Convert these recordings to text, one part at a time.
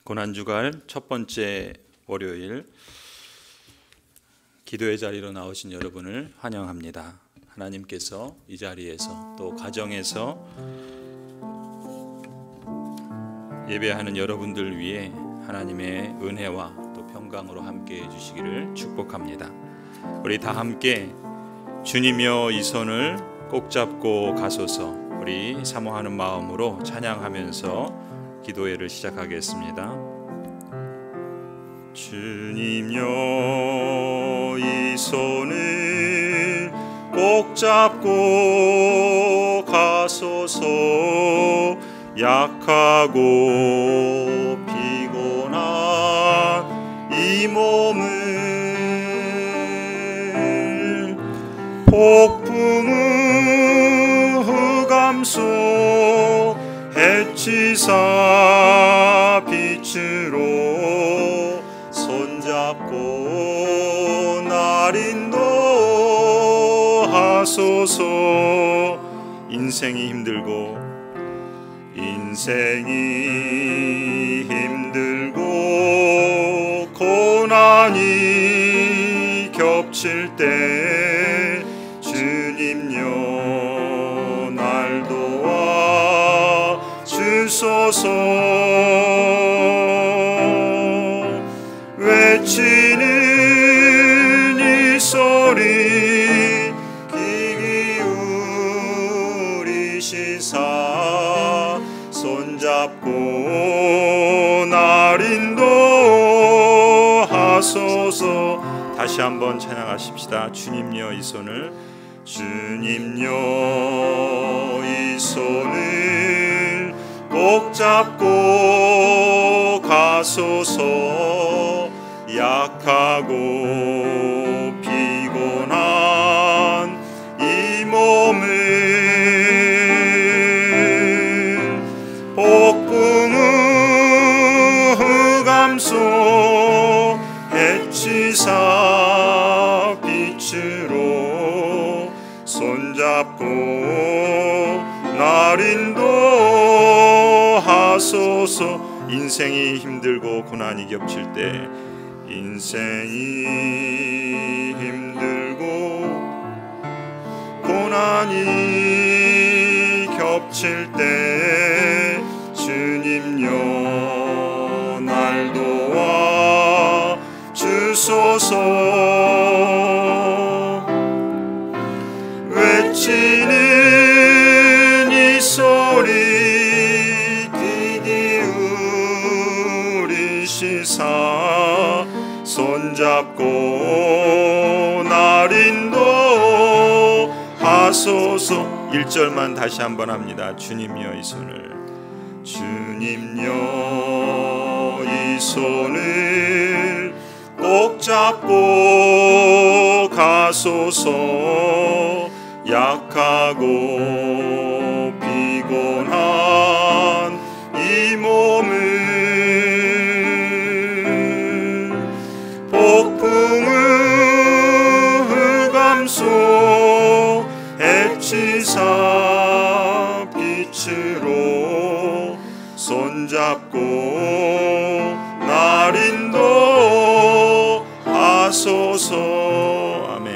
고난주갈 첫 번째 월요일 기도의 자리로 나오신 여러분을 환영합니다. 하나님께서 이 자리에서 또 가정에서 예배하는 여러분들 위해 하나님의 은혜와 또 평강으로 함께 해주시기를 축복합니다. 우리 다 함께 주님이여 이 손을 꼭 잡고 가소서, 우리 사모하는 마음으로 찬양하면서 기도회를 시작하겠습니다. 주님여 이 손을 꼭 잡고 가소서, 약하고 피곤한 이 몸을 폭풍의 흑암 속 해치사 빛으로 손잡고 날 인도하소서. 인생이 힘들고 고난이 겹칠 때 주님여 날 도와 주소서. 외치는 이 소리 귀 기울이시사 손잡고 날 인도하소서. 다시 한번 찬양하십시다. 주님여 이 손을, 주님여 이 손을 꼭 잡고 가소서. 약하고 피곤한 이 몸을 폭풍의 흑암 속 해치사 빛으로 손잡고 날 인도하소서. 인생이 힘들고 고난이 겹칠 때, 인생이 힘들고 고난이 겹칠 때 주님여 날 도와 주소서. 외치는 이 소리 귀 기울이시사 손잡고 날 인도하소서. 1절만 다시 한번 합니다. 주님여 이 손을, 주님여 이 손을 꼭 잡고 가소서. 약하고 피곤한 이 몸을 폭풍의 흑암 속 해치사 빛으로 손잡고 날 인도하소서. 아멘.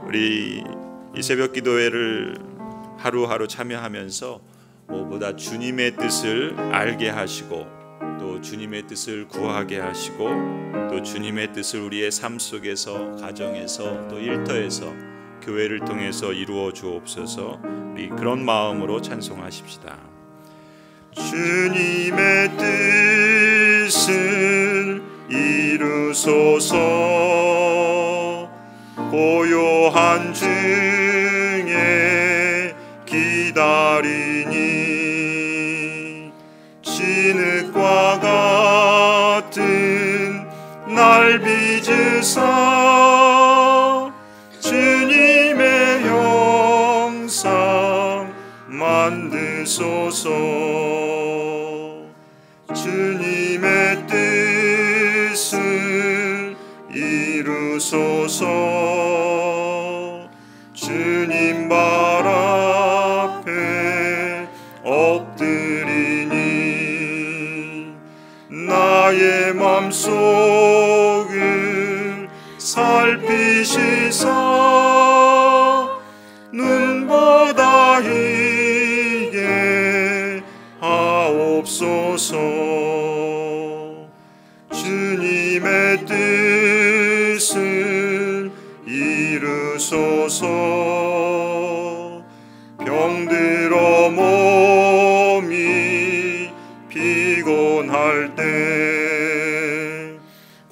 우리 이 새벽 기도회를 하루하루 참여하면서 무엇보다 주님의 뜻을 알게 하시고, 또 주님의 뜻을 구하게 하시고, 또 주님의 뜻을 우리의 삶 속에서, 가정에서, 또 일터에서, 교회를 통해서 이루어 주옵소서. 우리 그런 마음으로 찬송하십시다. 주님의 뜻을 이루소서. 고요한 중에 기다리니 진흙과 같은 날 빚으사 주님의 형상 만드소서. 주님의 뜻을 이루소서. 주님 발 앞에 엎드리니 속을 살피시사 눈보다 희게 하옵소서. 주님의 뜻을 이루소서. 병들어 몸이 피곤할 때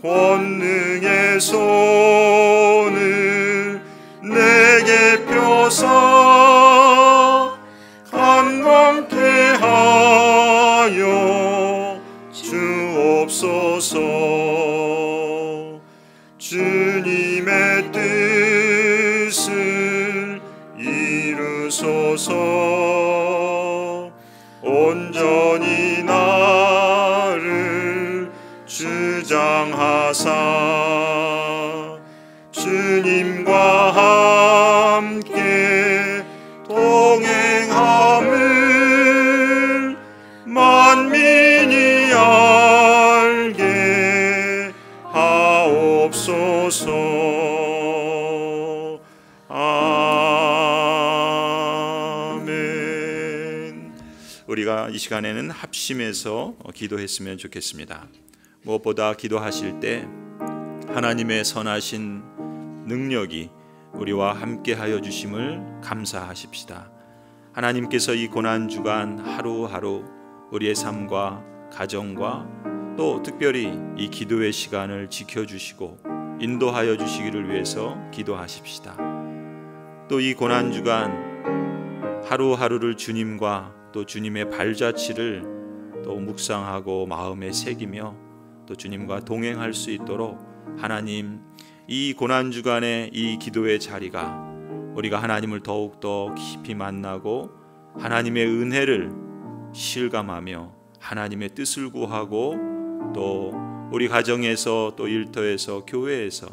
권능의 손을 내게 펴사 강건케 하여 주옵소서. 주님의 뜻을 이루소서. 온전히 나를 주장하사 주님과 함께 동행함을 만민이 알게 하옵소서. 아멘. 우리가 이 시간에는 합심해서 기도했으면 좋겠습니다. 무엇보다 기도하실 때 하나님의 선하신 능력이 우리와 함께하여 주심을 감사하십시다. 하나님께서 이 고난주간 하루하루 우리의 삶과 가정과 또 특별히 이 기도의 시간을 지켜주시고 인도하여 주시기를 위해서 기도하십시다. 또 이 고난주간 하루하루를 주님과 또 주님의 발자취를 또 묵상하고 마음에 새기며 또 주님과 동행할 수 있도록 하나님, 이 고난주간의 이 기도의 자리가 우리가 하나님을 더욱더 깊이 만나고 하나님의 은혜를 실감하며 하나님의 뜻을 구하고 또 우리 가정에서 또 일터에서 교회에서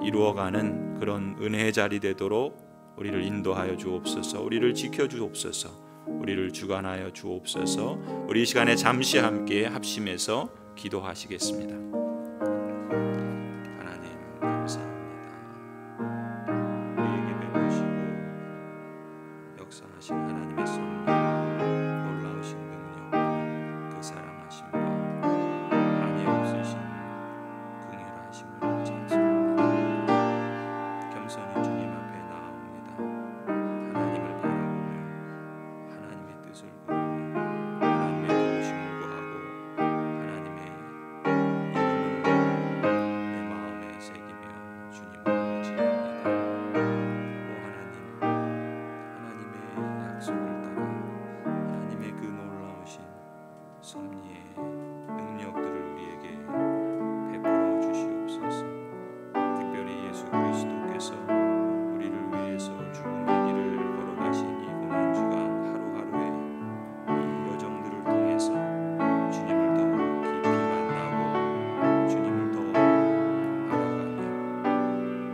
이루어가는 그런 은혜의 자리 되도록 우리를 인도하여 주옵소서. 우리를 지켜 주옵소서. 우리를 주관하여 주옵소서. 우리 이 시간에 잠시 함께 합심해서 기도하시겠습니다. 하나님 감사합니다. 우리에게 베푸시고 역사하신 하나님의 섭리와 놀라우신 능력, 그 사랑하심과 한이 없으신 긍휼하심을 찬송합니다. 겸손히 주님 앞에 나아옵니다. 하나님을 바라보며 하나님의 뜻을 구하며 하나님의 도우심을 구하고 하나님의 이름을 내 마음에 새기며 주님을 의지합니다. 오 하나님, 하나님의 약속을 따라 하나님의 그 놀라우신 섭리의 능력들을 우리에게 베풀어 주시옵소서. 특별히 예수 그리스도께서 우리를 위해서 죽음의 길을 걸어가신 이 고난주간 하루하루의 이 여정들을 통해서 주님을 더 깊이 만나고 주님을 더 알아가며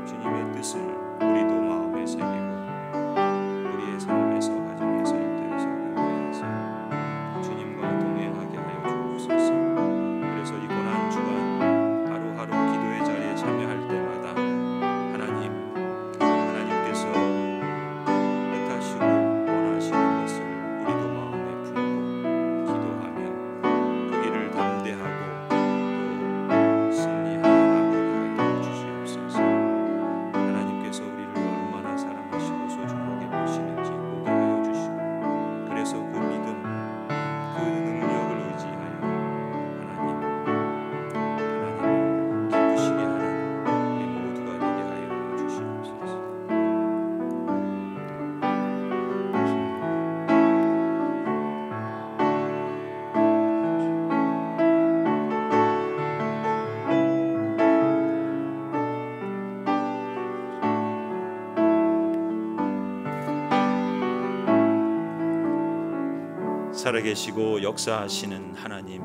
주님의 뜻을 우리도 마음에 새기고 우리의 삶에서 가정에서 일터에서 교회에서 주님과 동행하게 하여 주옵소서. 그래서 이 고난주간 하루하루 기도의 자리에 참여할 때마다 하나님께서 뜻하시고 원하시는 것을 우리도 마음에 품고 기도하며 그 길을 담대하고 또 승리하며 나가게 하여 주시옵소서. 하나님께서 우리를 얼마나 사랑하시고 소중하게 보시는지 보게 하여 주시고 그래서 그 믿음, 그 능력을 의지하여 하나님을 기쁘시게 하는 우리 모두가 되게 하여 주시옵소서. 살아계시고 역사하시는 하나님,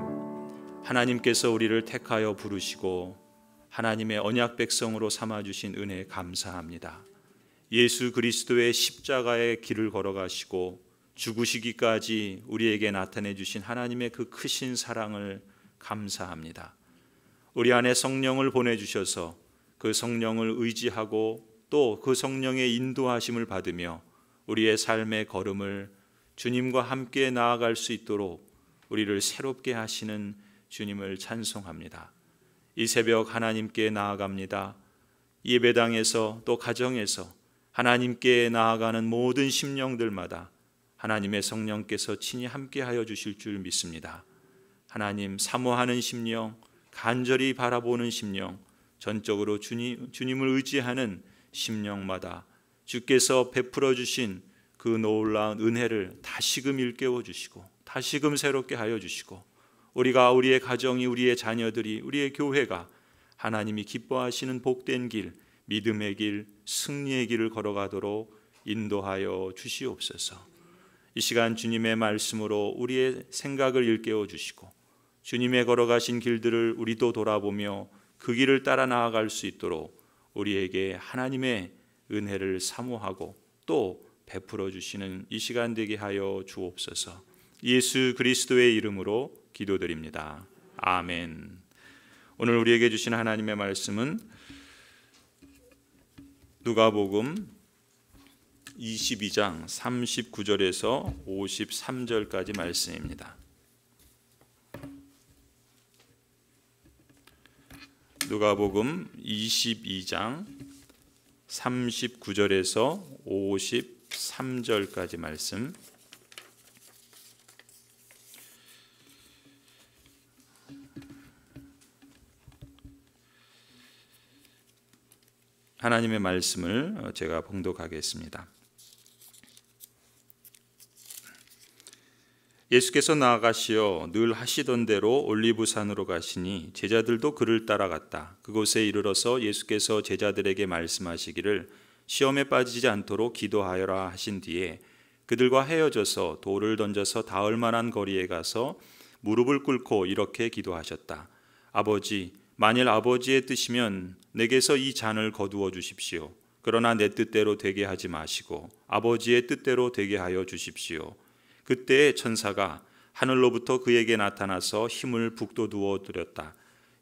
하나님께서 우리를 택하여 부르시고 하나님의 언약 백성으로 삼아주신 은혜에 감사합니다. 예수 그리스도의 십자가의 길을 걸어가시고 죽으시기까지 우리에게 나타내 주신 하나님의 그 크신 사랑을 감사합니다. 우리 안에 성령을 보내주셔서 그 성령을 의지하고 또 그 성령의 인도하심을 받으며 우리의 삶의 걸음을 주님과 함께 나아갈 수 있도록 우리를 새롭게 하시는 주님을 찬송합니다. 이 새벽 하나님께 나아갑니다. 예배당에서 또 가정에서 하나님께 나아가는 모든 심령들마다 하나님의 성령께서 친히 함께하여 주실 줄 믿습니다. 하나님, 사모하는 심령, 간절히 바라보는 심령, 전적으로 주님을 의지하는 심령마다 주께서 베풀어 주신 그 놀라운 은혜를 다시금 일깨워 주시고 다시금 새롭게 하여 주시고 우리가, 우리의 가정이, 우리의 자녀들이, 우리의 교회가 하나님이 기뻐하시는 복된 길, 믿음의 길, 승리의 길을 걸어가도록 인도하여 주시옵소서. 이 시간 주님의 말씀으로 우리의 생각을 일깨워 주시고 주님의 걸어가신 길들을 우리도 돌아보며 그 길을 따라 나아갈 수 있도록 우리에게 하나님의 은혜를 사모하고 또 베풀어 주시는 이 시간 되게 하여 주옵소서. 예수 그리스도의 이름으로 기도드립니다. 아멘. 오늘 우리에게 주신 하나님의 말씀은 누가복음 22장 39절에서 53절까지 말씀입니다. 누가복음 22장 39절에서 53절까지 말씀. 하나님의 말씀을 제가 봉독하겠습니다. 예수께서 나아가시어 늘 하시던 대로 올리브산으로 가시니 제자들도 그를 따라갔다. 그곳에 이르러서 예수께서 제자들에게 말씀하시기를 시험에 빠지지 않도록 기도하여라 하신 뒤에 그들과 헤어져서 돌을 던져서 닿을 만한 거리에 가서 무릎을 꿇고 이렇게 기도하셨다. 아버지, 만일 아버지의 뜻이면 내게서 이 잔을 거두어 주십시오. 그러나 내 뜻대로 되게 하지 마시고 아버지의 뜻대로 되게 하여 주십시오. 그때에 천사가 하늘로부터 그에게 나타나서 힘을 북돋우어 드렸다.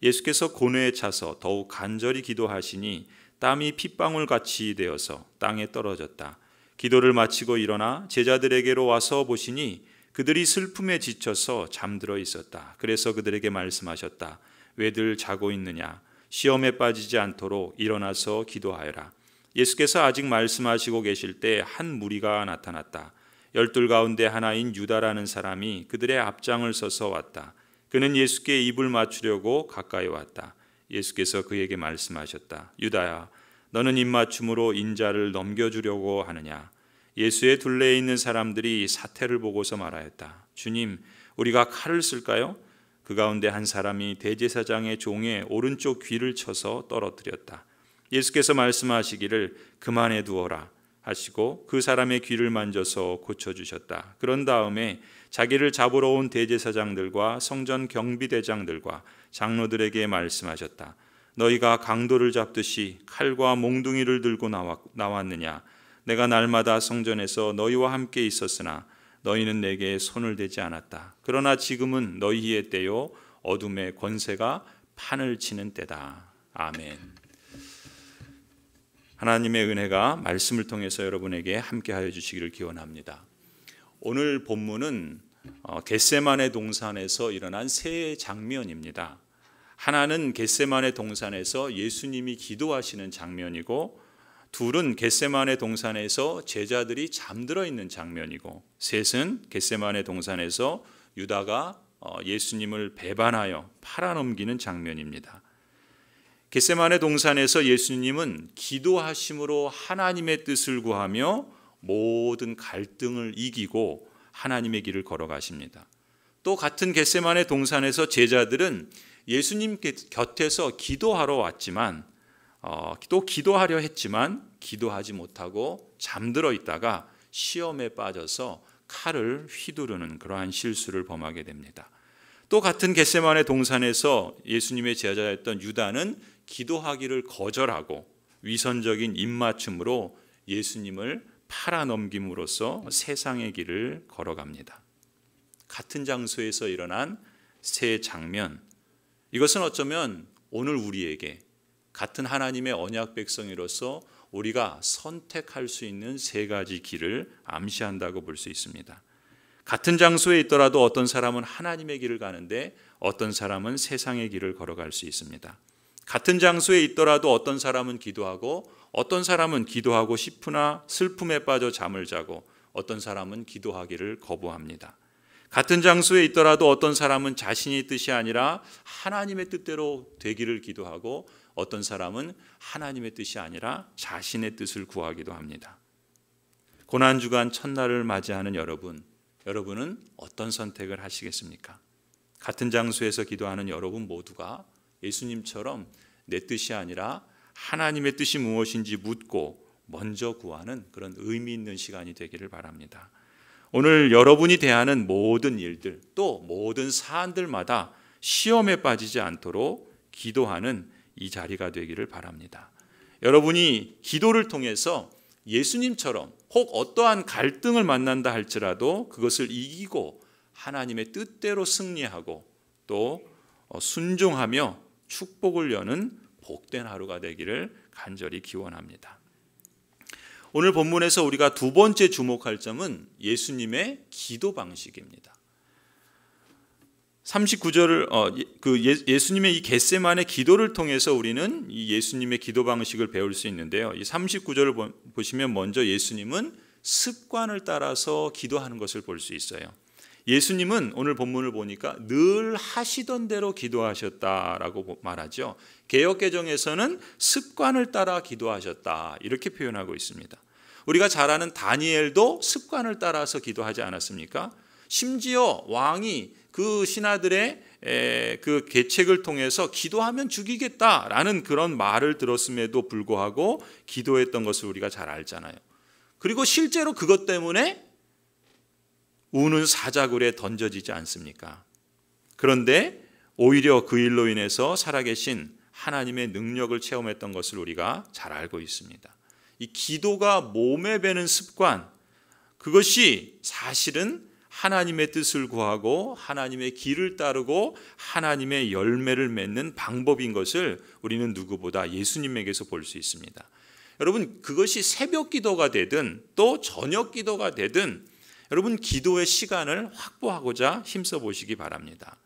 예수께서 고뇌에 차서 더욱 간절히 기도하시니 땀이 핏방울같이 되어서 땅에 떨어졌다. 기도를 마치고 일어나 제자들에게로 와서 보시니 그들이 슬픔에 지쳐서 잠들어 있었다. 그래서 그들에게 말씀하셨다. 왜들 자고 있느냐? 시험에 빠지지 않도록 일어나서 기도하여라. 예수께서 아직 말씀하시고 계실 때 한 무리가 나타났다. 12 가운데 하나인 유다라는 사람이 그들의 앞장을 서서 왔다. 그는 예수께 입을 맞추려고 가까이 왔다. 예수께서 그에게 말씀하셨다. 유다야, 너는 입맞춤으로 인자를 넘겨주려고 하느냐? 예수의 둘레에 있는 사람들이 사태를 보고서 말하였다. 주님, 우리가 칼을 쓸까요? 그 가운데 한 사람이 대제사장의 종의 오른쪽 귀를 쳐서 떨어뜨렸다. 예수께서 말씀하시기를 그만해 두어라 하시고 그 사람의 귀를 만져서 고쳐주셨다. 그런 다음에 자기를 잡으러 온 대제사장들과 성전 경비대장들과 장로들에게 말씀하셨다. 너희가 강도를 잡듯이 칼과 몽둥이를 들고 나왔느냐? 내가 날마다 성전에서 너희와 함께 있었으나 너희는 내게 손을 대지 않았다. 그러나 지금은 너희의 때요 어둠의 권세가 판을 치는 때다. 아멘. 하나님의 은혜가 말씀을 통해서 여러분에게 함께하여 주시기를 기원합니다. 오늘 본문은 겟세마네 동산에서 일어난 세 장면입니다. 하나는 겟세마네 동산에서 예수님이 기도하시는 장면이고, 둘은 겟세마네 동산에서 제자들이 잠들어 있는 장면이고, 셋은 겟세마네 동산에서 유다가 예수님을 배반하여 팔아넘기는 장면입니다. 겟세마네 동산에서 예수님은 기도하심으로 하나님의 뜻을 구하며 모든 갈등을 이기고 하나님의 길을 걸어가십니다. 또 같은 겟세마네 동산에서 제자들은 예수님 곁에서 기도하러 왔지만 또 기도하려 했지만 기도하지 못하고 잠들어 있다가 시험에 빠져서 칼을 휘두르는 그러한 실수를 범하게 됩니다. 또 같은 겟세마네 동산에서 예수님의 제자였던 유다는 기도하기를 거절하고 위선적인 입맞춤으로 예수님을 팔아넘김으로써 세상의 길을 걸어갑니다. 같은 장소에서 일어난 세 장면, 이것은 어쩌면 오늘 우리에게 같은 하나님의 언약 백성으로서 우리가 선택할 수 있는 세 가지 길을 암시한다고 볼 수 있습니다. 같은 장소에 있더라도 어떤 사람은 하나님의 길을 가는데 어떤 사람은 세상의 길을 걸어갈 수 있습니다. 같은 장소에 있더라도 어떤 사람은 기도하고 어떤 사람은 기도하고 싶으나 슬픔에 빠져 잠을 자고 어떤 사람은 기도하기를 거부합니다. 같은 장소에 있더라도 어떤 사람은 자신의 뜻이 아니라 하나님의 뜻대로 되기를 기도하고 어떤 사람은 하나님의 뜻이 아니라 자신의 뜻을 구하기도 합니다. 고난주간 첫날을 맞이하는 여러분은 어떤 선택을 하시겠습니까? 같은 장소에서 기도하는 여러분 모두가 예수님처럼 내 뜻이 아니라 하나님의 뜻이 무엇인지 묻고 먼저 구하는 그런 의미 있는 시간이 되기를 바랍니다. 오늘 여러분이 대하는 모든 일들 또 모든 사안들마다 시험에 빠지지 않도록 기도하는 이 자리가 되기를 바랍니다. 여러분이 기도를 통해서 예수님처럼 혹 어떠한 갈등을 만난다 할지라도 그것을 이기고 하나님의 뜻대로 승리하고 또 순종하며 축복을 여는 복된 하루가 되기를 간절히 기원합니다. 오늘 본문에서 우리가 두 번째 주목할 점은 예수님의 기도 방식입니다. 39절을 예수님의 이 겟세마네 기도를 통해서 우리는 이 예수님의 기도 방식을 배울 수 있는데요. 이 39절을 보시면 먼저 예수님은 습관을 따라서 기도하는 것을 볼 수 있어요. 예수님은 오늘 본문을 보니까 늘 하시던 대로 기도하셨다라고 말하죠. 개역개정에서는 습관을 따라 기도하셨다 이렇게 표현하고 있습니다. 우리가 잘 아는 다니엘도 습관을 따라서 기도하지 않았습니까? 심지어 왕이 그 신하들의 그 계책을 통해서 기도하면 죽이겠다라는 그런 말을 들었음에도 불구하고 기도했던 것을 우리가 잘 알잖아요. 그리고 실제로 그것 때문에 우는 사자굴에 던져지지 않습니까? 그런데 오히려 그 일로 인해서 살아계신 하나님의 능력을 체험했던 것을 우리가 잘 알고 있습니다. 이 기도가 몸에 배는 습관, 그것이 사실은 하나님의 뜻을 구하고 하나님의 길을 따르고 하나님의 열매를 맺는 방법인 것을 우리는 누구보다 예수님에게서 볼 수 있습니다. 여러분, 그것이 새벽 기도가 되든 또 저녁 기도가 되든 여러분 기도의 시간을 확보하고자 힘써 보시기 바랍니다.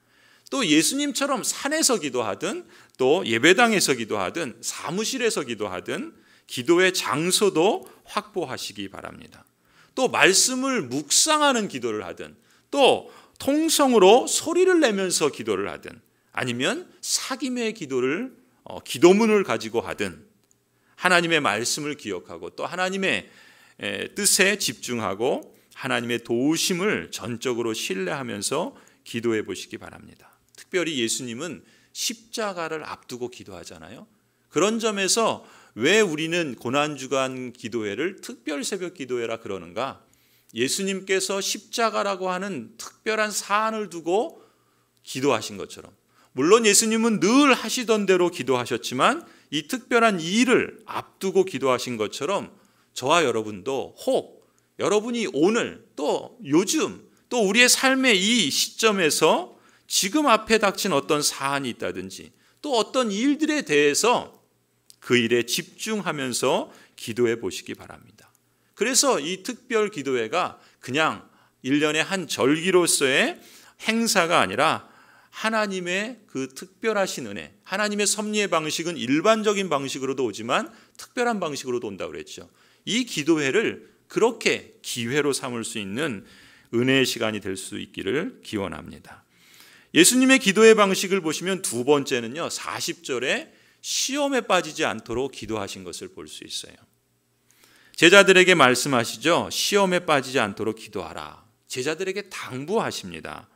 또 예수님처럼 산에서 기도하든 또 예배당에서 기도하든 사무실에서 기도하든 기도의 장소도 확보하시기 바랍니다. 또 말씀을 묵상하는 기도를 하든 또 통성으로 소리를 내면서 기도를 하든 아니면 사귐의 기도를 기도문을 가지고 하든 하나님의 말씀을 기억하고 또 하나님의 뜻에 집중하고 하나님의 도우심을 전적으로 신뢰하면서 기도해 보시기 바랍니다. 특별히 예수님은 십자가를 앞두고 기도하잖아요. 그런 점에서 왜 우리는 고난주간 기도회를 특별 새벽 기도회라 그러는가? 예수님께서 십자가라고 하는 특별한 사안을 두고 기도하신 것처럼, 물론 예수님은 늘 하시던 대로 기도하셨지만 이 특별한 일을 앞두고 기도하신 것처럼 저와 여러분도 혹 여러분이 오늘 또 요즘 또 우리의 삶의 이 시점에서 지금 앞에 닥친 어떤 사안이 있다든지 또 어떤 일들에 대해서 그 일에 집중하면서 기도해 보시기 바랍니다. 그래서 이 특별 기도회가 그냥 1년의 한 절기로서의 행사가 아니라 하나님의 그 특별하신 은혜, 하나님의 섭리의 방식은 일반적인 방식으로도 오지만 특별한 방식으로도 온다고 그랬죠. 이 기도회를 그렇게 기회로 삼을 수 있는 은혜의 시간이 될 수 있기를 기원합니다. 예수님의 기도의 방식을 보시면 두 번째는요, 40절에 시험에 빠지지 않도록 기도하신 것을 볼 수 있어요. 제자들에게 말씀하시죠. 시험에 빠지지 않도록 기도하라. 제자들에게 당부하십니다.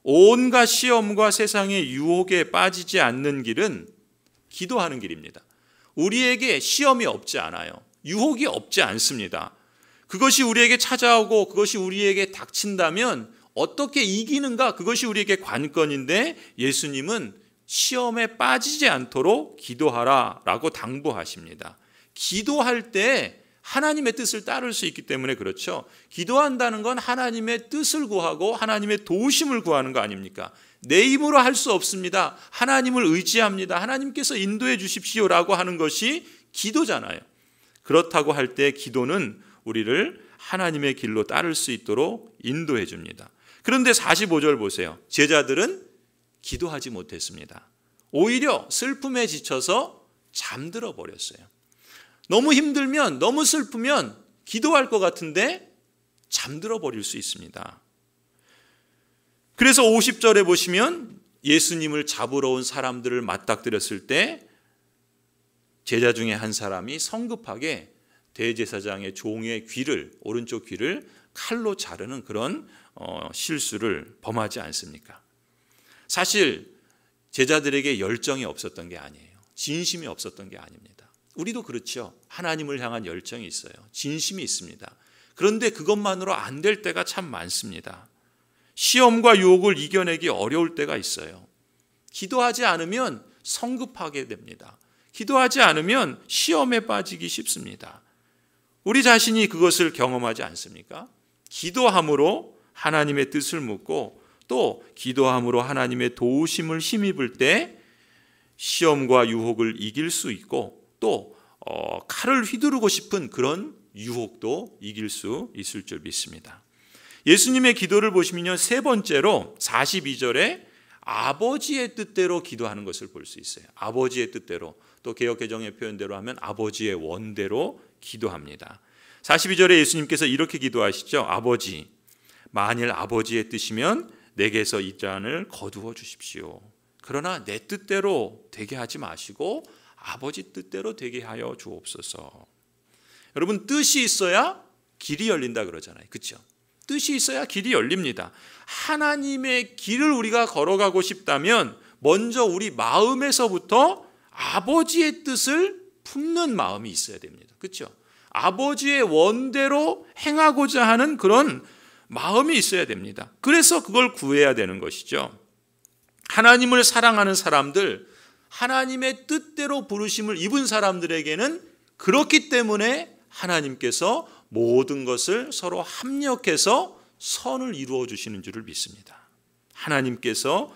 온갖 시험과 세상의 유혹에 빠지지 않는 길은 기도하는 길입니다. 우리에게 시험이 없지 않아요. 유혹이 없지 않습니다. 그것이 우리에게 찾아오고 그것이 우리에게 닥친다면 어떻게 이기는가, 그것이 우리에게 관건인데 예수님은 시험에 빠지지 않도록 기도하라 라고 당부하십니다. 기도할 때 하나님의 뜻을 따를 수 있기 때문에 그렇죠. 기도한다는 건 하나님의 뜻을 구하고 하나님의 도우심을 구하는 거 아닙니까? 내 힘으로 할 수 없습니다. 하나님을 의지합니다. 하나님께서 인도해 주십시오라고 하는 것이 기도잖아요. 그렇다고 할 때 기도는 우리를 하나님의 길로 따를 수 있도록 인도해 줍니다. 그런데 45절 보세요. 제자들은 기도하지 못했습니다. 오히려 슬픔에 지쳐서 잠들어 버렸어요. 너무 힘들면, 너무 슬프면 기도할 것 같은데 잠들어 버릴 수 있습니다. 그래서 50절에 보시면 예수님을 잡으러 온 사람들을 맞닥뜨렸을 때 제자 중에 한 사람이 성급하게 대제사장의 종의 귀를, 오른쪽 귀를 칼로 자르는 그런 실수를 범하지 않습니까? 사실 제자들에게 열정이 없었던 게 아니에요. 진심이 없었던 게 아닙니다. 우리도 그렇죠. 하나님을 향한 열정이 있어요. 진심이 있습니다. 그런데 그것만으로 안 될 때가 참 많습니다. 시험과 유혹을 이겨내기 어려울 때가 있어요. 기도하지 않으면 성급하게 됩니다. 기도하지 않으면 시험에 빠지기 쉽습니다. 우리 자신이 그것을 경험하지 않습니까? 기도함으로 하나님의 뜻을 묻고 또 기도함으로 하나님의 도우심을 힘입을 때 시험과 유혹을 이길 수 있고 또 칼을 휘두르고 싶은 그런 유혹도 이길 수 있을 줄 믿습니다. 예수님의 기도를 보시면요, 세 번째로 42절에 아버지의 뜻대로 기도하는 것을 볼 수 있어요. 아버지의 뜻대로, 또 개역개정의 표현대로 하면 아버지의 원대로 기도합니다. 42절에 예수님께서 이렇게 기도하시죠. 아버지, 만일 아버지의 뜻이면 내게서 이 잔을 거두어 주십시오. 그러나 내 뜻대로 되게 하지 마시고 아버지 뜻대로 되게 하여 주옵소서. 여러분, 뜻이 있어야 길이 열린다 그러잖아요. 그렇죠? 뜻이 있어야 길이 열립니다. 하나님의 길을 우리가 걸어가고 싶다면 먼저 우리 마음에서부터 아버지의 뜻을 품는 마음이 있어야 됩니다. 그렇죠? 아버지의 원대로 행하고자 하는 그런 마음이 있어야 됩니다. 그래서 그걸 구해야 되는 것이죠. 하나님을 사랑하는 사람들, 하나님의 뜻대로 부르심을 입은 사람들에게는 그렇기 때문에 하나님께서 모든 것을 서로 합력해서 선을 이루어 주시는 줄을 믿습니다. 하나님께서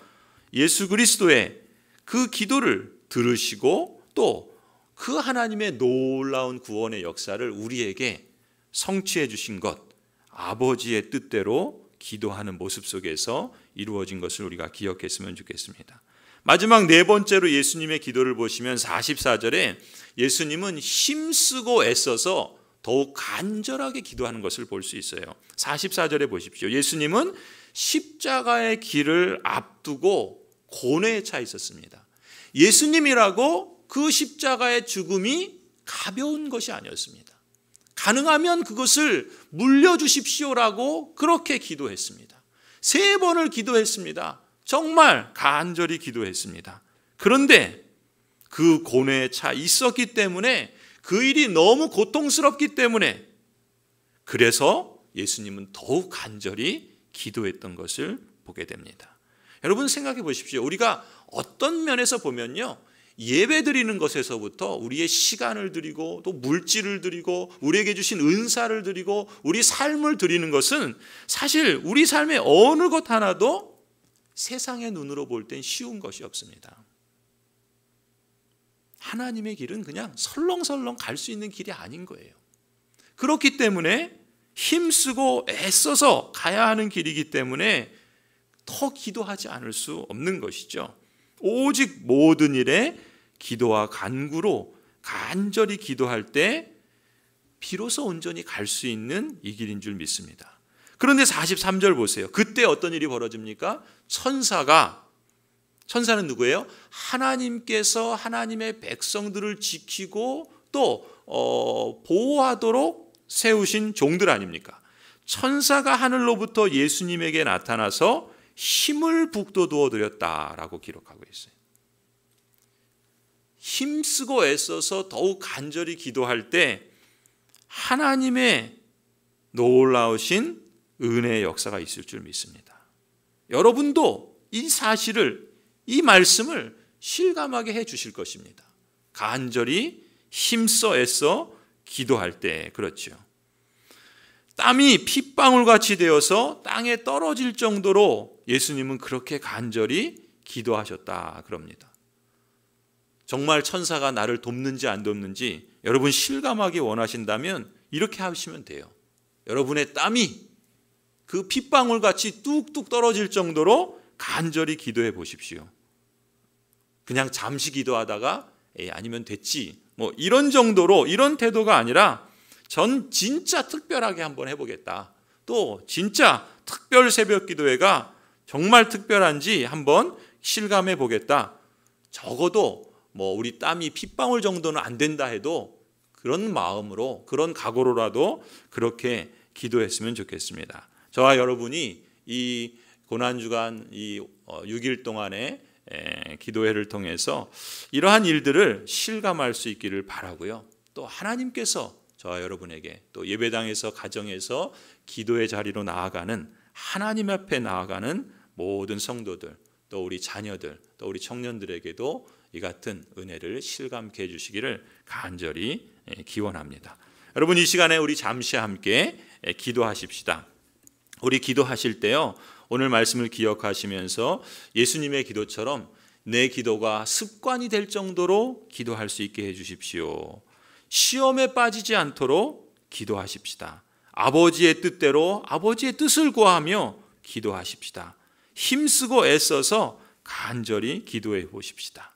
예수 그리스도의 그 기도를 들으시고 또 그 하나님의 놀라운 구원의 역사를 우리에게 성취해 주신 것, 아버지의 뜻대로 기도하는 모습 속에서 이루어진 것을 우리가 기억했으면 좋겠습니다. 마지막 네 번째로 예수님의 기도를 보시면 44절에 예수님은 힘쓰고 애써서 더욱 간절하게 기도하는 것을 볼 수 있어요. 44절에 보십시오. 예수님은 십자가의 길을 앞두고 고뇌에 차 있었습니다. 예수님이라고 그 십자가의 죽음이 가벼운 것이 아니었습니다. 가능하면 그것을 물려주십시오라고 그렇게 기도했습니다. 3번을 기도했습니다. 정말 간절히 기도했습니다. 그런데 그 고뇌에 차 있었기 때문에 그 일이 너무 고통스럽기 때문에 그래서 예수님은 더욱 간절히 기도했던 것을 보게 됩니다. 여러분 생각해 보십시오. 우리가 어떤 면에서 보면요, 예배 드리는 것에서부터 우리의 시간을 드리고 또 물질을 드리고 우리에게 주신 은사를 드리고 우리 삶을 드리는 것은 사실 우리 삶의 어느 것 하나도 세상의 눈으로 볼 땐 쉬운 것이 없습니다. 하나님의 길은 그냥 설렁설렁 갈 수 있는 길이 아닌 거예요. 그렇기 때문에 힘쓰고 애써서 가야 하는 길이기 때문에 더 기도하지 않을 수 없는 것이죠. 오직 모든 일에 기도와 간구로 간절히 기도할 때 비로소 온전히 갈 수 있는 이 길인 줄 믿습니다. 그런데 43절 보세요. 그때 어떤 일이 벌어집니까? 천사는 누구예요? 하나님께서 하나님의 백성들을 지키고 또 보호하도록 세우신 종들 아닙니까? 천사가 하늘로부터 예수님에게 나타나서 힘을 북돋워 드렸다라고 기록하고 있어요. 힘쓰고 애써서 더욱 간절히 기도할 때 하나님의 놀라우신 은혜의 역사가 있을 줄 믿습니다. 여러분도 이 사실을, 이 말씀을 실감하게 해 주실 것입니다. 간절히 힘써 애써 기도할 때. 그렇죠. 땀이 핏방울같이 되어서 땅에 떨어질 정도로 예수님은 그렇게 간절히 기도하셨다 그럽니다. 정말 천사가 나를 돕는지 안 돕는지 여러분 실감하기 원하신다면 이렇게 하시면 돼요. 여러분의 땀이 그 핏방울같이 뚝뚝 떨어질 정도로 간절히 기도해 보십시오. 그냥 잠시 기도하다가 아니면 됐지 뭐 이런 정도로, 이런 태도가 아니라 전 진짜 특별하게 한번 해보겠다, 또 진짜 특별 새벽 기도회가 정말 특별한지 한번 실감해 보겠다. 적어도 뭐 우리 땀이 핏방울 정도는 안 된다 해도 그런 마음으로, 그런 각오로라도 그렇게 기도했으면 좋겠습니다. 저와 여러분이 이 고난주간 이 6일 동안의 기도회를 통해서 이러한 일들을 실감할 수 있기를 바라고요. 또 하나님께서 저와 여러분에게, 또 예배당에서, 가정에서 기도의 자리로 나아가는, 하나님 앞에 나아가는 모든 성도들, 또 우리 자녀들, 또 우리 청년들에게도 이 같은 은혜를 실감케 해주시기를 간절히 기원합니다. 여러분, 이 시간에 우리 잠시 함께 기도하십시다. 우리 기도하실 때요, 오늘 말씀을 기억하시면서 예수님의 기도처럼 내 기도가 습관이 될 정도로 기도할 수 있게 해주십시오. 시험에 빠지지 않도록 기도하십시다. 아버지의 뜻대로 아버지의 뜻을 구하며 기도하십시다. 힘쓰고 애써서 간절히 기도해 보십시다.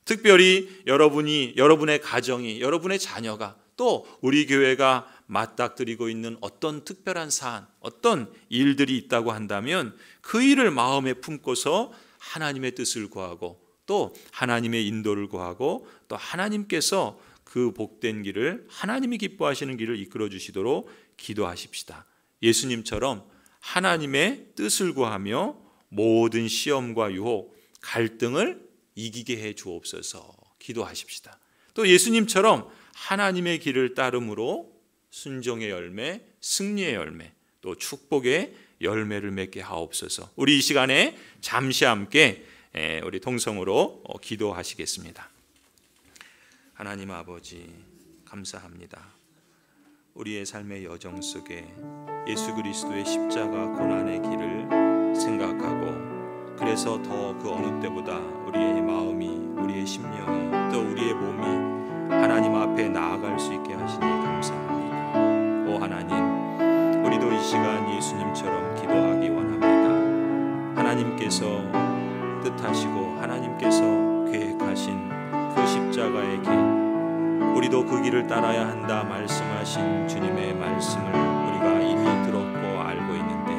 특별히 여러분이, 여러분의 가정이, 여러분의 자녀가, 또 우리 교회가 맞닥뜨리고 있는 어떤 특별한 사안, 어떤 일들이 있다고 한다면 그 일을 마음에 품고서 하나님의 뜻을 구하고, 또 하나님의 인도를 구하고, 또 하나님께서 그 복된 길을, 하나님이 기뻐하시는 길을 이끌어 주시도록 기도하십시다. 예수님처럼 하나님의 뜻을 구하며 모든 시험과 유혹, 갈등을 이기게 해 주옵소서 기도하십시다. 또 예수님처럼 하나님의 길을 따름으로 순종의 열매, 승리의 열매, 또 축복의 열매를 맺게 하옵소서. 우리 이 시간에 잠시 함께 우리 동성으로 기도하시겠습니다. 하나님 아버지, 감사합니다. 우리의 삶의 여정 속에 예수 그리스도의 십자가 고난의 길을 생각하고, 그래서 더 그 어느 때보다 우리의 마음이, 우리의 심령이, 또 우리의 몸이 하나님 앞에 나아갈 수 있게 하시니 감사합니다. 오 하나님, 우리도 이 시간 예수님처럼 기도하기 원합니다. 하나님께서 뜻하시고 하나님께서 계획하신 그 십자가의 길, 우리도 그 길을 따라야 한다 말씀하신 주님의 말씀을 우리가 이미 들었고 알고 있는데,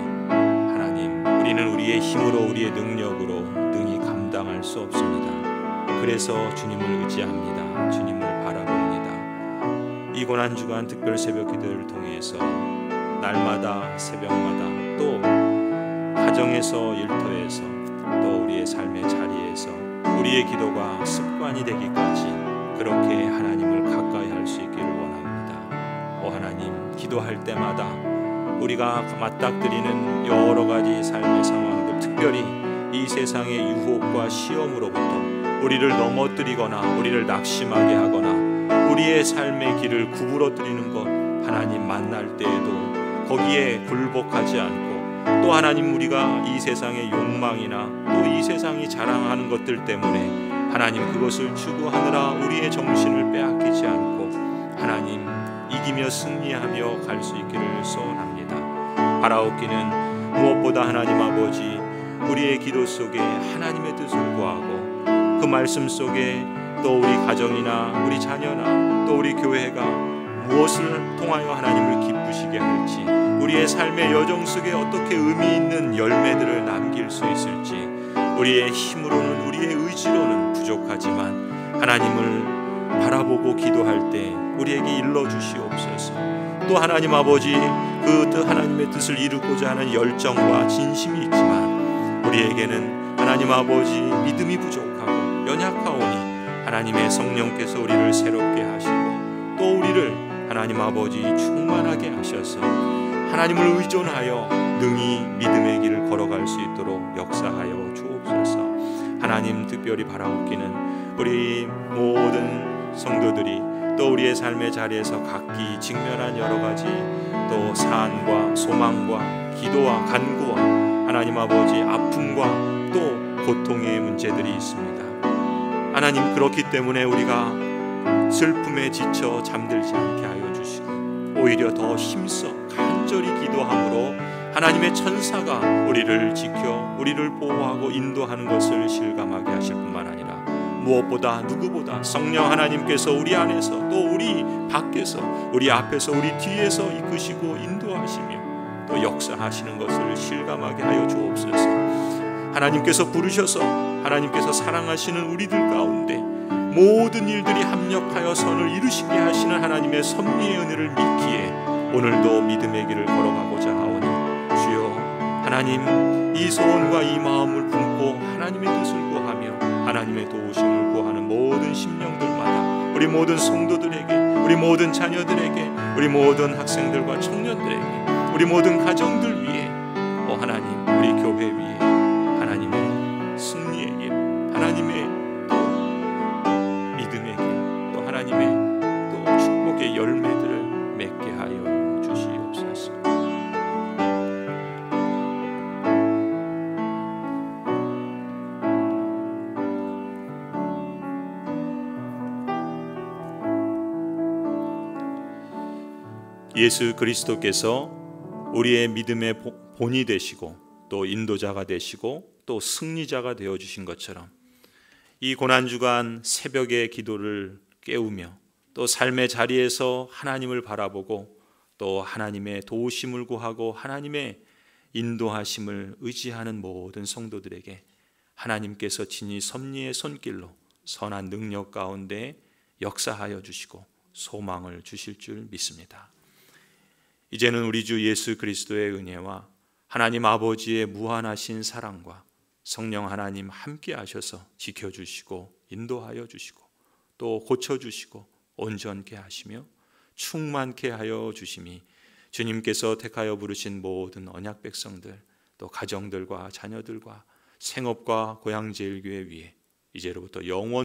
하나님, 우리는 우리의 힘으로, 우리의 능력으로 능히 감당할 수 없습니다. 그래서 주님을 의지합니다. 주님을 바라봅니다. 이 고난주간 특별 새벽 기도를 통해서 날마다, 새벽마다, 또 가정에서, 일터에서, 또 우리의 삶의 자리에서 우리의 기도가 습관이 되기까지 그렇게 하나님을 가까이 할 수 있기를 원합니다. 오 하나님, 기도할 때마다 우리가 맞닥뜨리는 여러 가지 삶의 상황들, 특별히 이 세상의 유혹과 시험으로부터 우리를 넘어뜨리거나 우리를 낙심하게 하거나 우리의 삶의 길을 구부러뜨리는 것, 하나님 만날 때에도 거기에 굴복하지 않고, 또 하나님 우리가 이 세상의 욕망이나 또 이 세상이 자랑하는 것들 때문에 하나님 그것을 추구하느라 우리의 정신을 빼앗기지 않고 하나님 이기며 승리하며 갈 수 있기를 소원합니다. 바라옵기는 무엇보다 하나님 아버지, 우리의 기도 속에 하나님의 뜻을 구하고 그 말씀 속에 또 우리 가정이나 우리 자녀나 또 우리 교회가 무엇을 통하여 하나님을 기쁘시게 할지, 우리의 삶의 여정 속에 어떻게 의미 있는 열매들을 남길 수 있을지, 우리의 힘으로는, 우리의 의지로는 부족하지만 하나님을 바라보고 기도할 때 우리에게 일러주시옵소서. 또 하나님 아버지, 그 하나님의 뜻을 이루고자 하는 열정과 진심이 있지만 우리에게는 하나님 아버지 믿음이 부족하고 연약하오니 하나님의 성령께서 우리를 새롭게 하시고 또 우리를 하나님 아버지 충만하게 하셔서 하나님을 의존하여 능히 믿음의 길을 걸어갈 수 있도록 역사하여 주옵소서. 하나님, 특별히 바라옵기는 우리 모든 성도들이 또 우리의 삶의 자리에서 각기 직면한 여러 가지 또 사안과 소망과 기도와 간구와 하나님 아버지 아픔과 또 고통의 문제들이 있습니다. 하나님, 그렇기 때문에 우리가 슬픔에 지쳐 잠들지 않게 하여 주시고 오히려 더 힘써 간절히 기도함으로 하나님의 천사가 우리를 지켜 우리를 보호하고 인도하는 것을 실감하게 하실 뿐만 아니라 무엇보다 누구보다 성령 하나님께서 우리 안에서 또 우리 밖에서 우리 앞에서 우리 뒤에서 이끄시고 인도하시며 또 역사하시는 것을 실감하게 하여 주옵소서. 하나님께서 부르셔서 하나님께서 사랑하시는 우리들 가운데 모든 일들이 합력하여 선을 이루시게 하시는 하나님의 섭리의 은혜를 믿기에 오늘도 믿음의 길을 걸어가고자 하오니 주여 하나님, 이 소원과 이 마음을 품고 하나님의 뜻을 구하며 하나님의 도우심을 구하는 모든 심령들마다 우리 모든 성도들에게, 우리 모든 자녀들에게, 우리 모든 학생들과 청년들에게, 우리 모든 가정들 위해 하나님, 우리 교회 위에 하나님의 승리의 길, 하나님의 또 믿음의 길, 또 하나님의 또 축복의 열매들을 맺게 하여 주시옵소서. 예수 그리스도께서 우리의 믿음의 본이 되시고 또 인도자가 되시고 또 승리자가 되어주신 것처럼 이 고난주간 새벽의 기도를 깨우며 또 삶의 자리에서 하나님을 바라보고 또 하나님의 도우심을 구하고 하나님의 인도하심을 의지하는 모든 성도들에게 하나님께서 친히 섭리의 손길로 선한 능력 가운데 역사하여 주시고 소망을 주실 줄 믿습니다. 이제는 우리 주 예수 그리스도의 은혜와 하나님 아버지의 무한하신 사랑과 성령 하나님 함께 하셔서 지켜주시고 인도하여 주시고 또 고쳐주시고 온전케 하시며 충만케 하여 주심이 주님께서 택하여 부르신 모든 언약 백성들 또 가정들과 자녀들과 생업과 고향제일교회 위에 이제로부터 영원